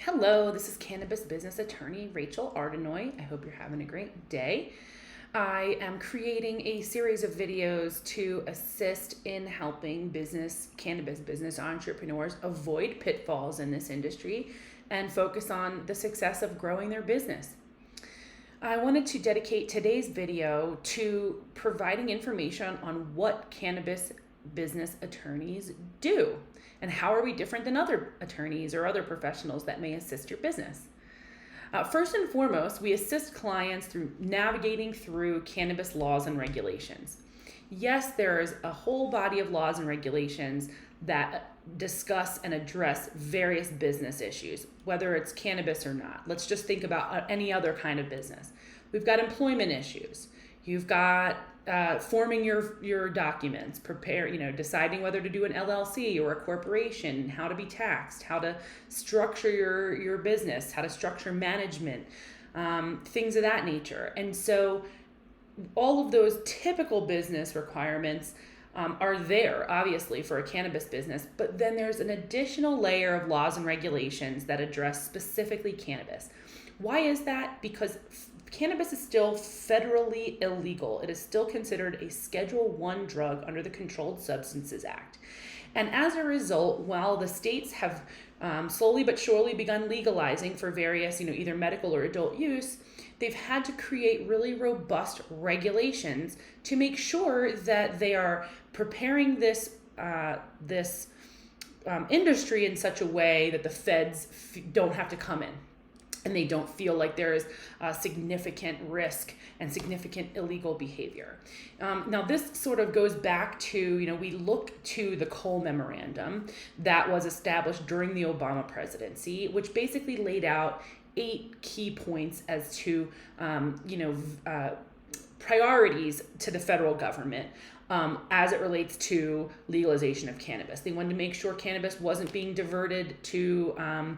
Hello, this is cannabis business attorney Rachel Ardenoy. I hope you're having a great day. I am creating a series of videos to assist in helping cannabis business entrepreneurs avoid pitfalls in this industry and focus on the success of growing their business. I wanted to dedicate today's video to providing information on what cannabis business attorneys do and how are we different than other attorneys or other professionals that may assist your business. First and foremost, we assist clients through navigating through cannabis laws and regulations. Yes, there is a whole body of laws and regulations that discuss and address various business issues, whether it's cannabis or not. Let's just think about any other kind of business. We've got employment issues. You've got forming your documents, deciding whether to do an LLC or a corporation, how to be taxed, how to structure your business, how to structure management, things of that nature. And so all of those typical business requirements are there, obviously, for a cannabis business, but then there's an additional layer of laws and regulations that address specifically cannabis. Why is that? Because cannabis is still federally illegal. It is still considered a Schedule I drug under the Controlled Substances Act. And as a result, while the states have slowly but surely begun legalizing for various, either medical or adult use, they've had to create really robust regulations to make sure that they are preparing this industry in such a way that the feds don't have to come in and they don't feel like there is significant risk and significant illegal behavior. Now, this sort of goes back to, we look to the Cole Memorandum that was established during the Obama presidency, which basically laid out 8 key points as to, priorities to the federal government as it relates to legalization of cannabis. They wanted to make sure cannabis wasn't being diverted to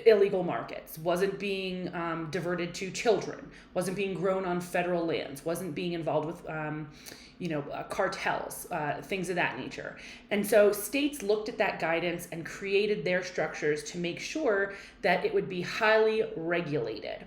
illegal markets, wasn't being diverted to children, wasn't being grown on federal lands, wasn't being involved with cartels, things of that nature. And so states looked at that guidance and created their structures to make sure that it would be highly regulated.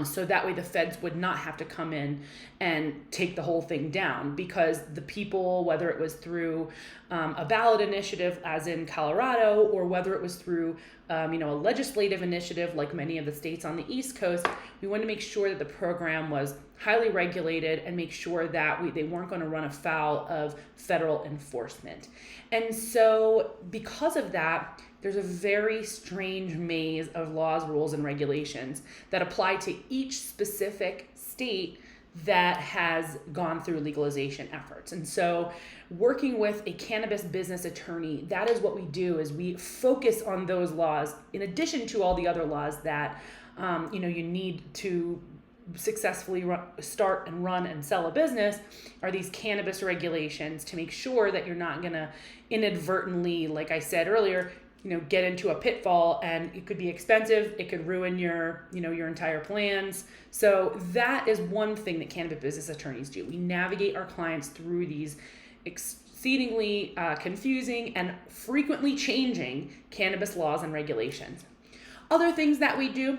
So that way the feds would not have to come in and take the whole thing down, because the people, whether it was through a ballot initiative as in Colorado, or whether it was through a legislative initiative like many of the states on the East Coast, we wanted to make sure that the program was highly regulated and make sure that they weren't going to run afoul of federal enforcement. And so because of that, there's a very strange maze of laws, rules, and regulations that apply to each specific state that has gone through legalization efforts. And so working with a cannabis business attorney, that is what we do, is we focus on those laws in addition to all the other laws that you need to successfully start and run and sell a business, are these cannabis regulations to make sure that you're not going to inadvertently, like I said earlier, get into a pitfall, and it could be expensive. It could ruin your entire plans. So that is one thing that cannabis business attorneys do. We navigate our clients through these exceedingly confusing and frequently changing cannabis laws and regulations. Other things that we do: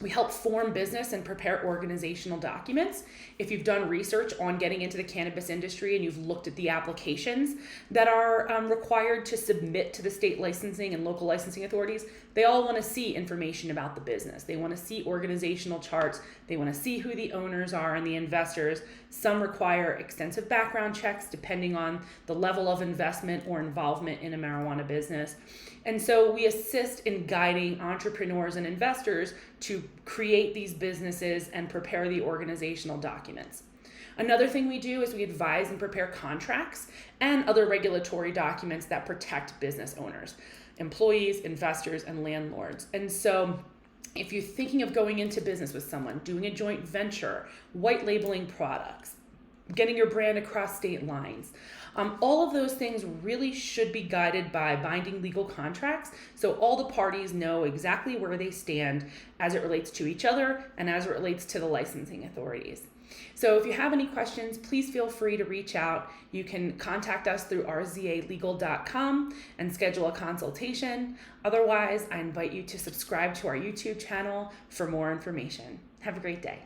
we help form business and prepare organizational documents. If you've done research on getting into the cannabis industry and you've looked at the applications that are required to submit to the state licensing and local licensing authorities, they all want to see information about the business. They want to see organizational charts. They want to see who the owners are and the investors. Some require extensive background checks depending on the level of investment or involvement in a marijuana business. And so we assist in guiding entrepreneurs and investors to create these businesses and prepare the organizational documents. Another thing we do is we advise and prepare contracts and other regulatory documents that protect business owners, employees, investors, and landlords. And so if you're thinking of going into business with someone, doing a joint venture, white labeling products, getting your brand across state lines, all of those things really should be guided by binding legal contracts, so all the parties know exactly where they stand as it relates to each other and as it relates to the licensing authorities. So if you have any questions, please feel free to reach out. You can contact us through rzalegal.com and schedule a consultation. Otherwise, I invite you to subscribe to our YouTube channel for more information. Have a great day.